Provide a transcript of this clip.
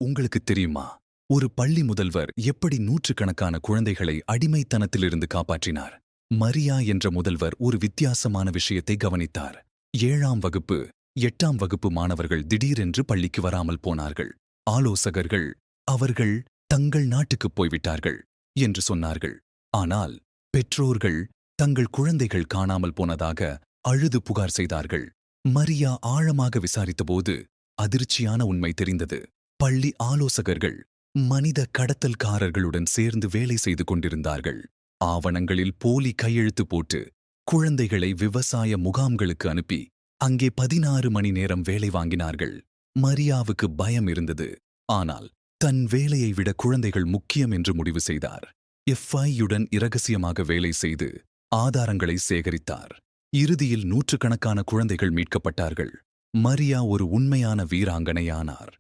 உங்களுக்கு தெரியுமா? ஒரு பள்ளி முதல்வர் எப்படி நூற்றுக்கணக்கான குழந்தைகளை அடிமைத்தனத்திலிருந்து காப்பாற்றினார்? மரியா என்ற முதல்வர் ஒரு வித்தியாசமான விஷயத்தை கவனித்தார். 7ஆம் வகுப்பு 8ஆம் வகுப்பு மாணவர்கள் திடீரென்று பள்ளிக்கு வராமல் போனார்கள். ஆலோசகர்கள் அவர்கள் தங்கள் நாட்டுக்குப் போய்விட்டார்கள் என்று சொன்னார்கள். ஆனால் பெற்றோர்கள் தங்கள் குழந்தைகள் காணாமல் போனதாக அழுது புகார் செய்தார்கள். மரியா ஆழமாக விசாரித்தபோது அதிர்ச்சியான உண்மை தெரிந்தது. பள்ளி ஆலோசகர்கள் மனித கடத்தல்காரர்களுடன் சேர்ந்து வேலை செய்து கொண்டிருந்தார்கள். ஆவணங்களில் போலி கையெழுத்து போட்டு குழந்தைகளை விவசாய முகாம்களுக்கு அனுப்பி அங்கே 16 மணி நேரம் வேலை வாங்கினார்கள். மரியாவுக்கு பயம் இருந்தது. ஆனால் தன் வேலையை விட குழந்தைகள் முக்கியம் என்று முடிவு செய்தார். FBI-யுடன் இரகசியமாக வேலை செய்து ஆதாரங்களை சேகரித்தார். இறுதியில் நூற்றுக்கணக்கான குழந்தைகள் மீட்கப்பட்டார்கள். மரியா ஒரு உண்மையான வீராங்கனையானார்.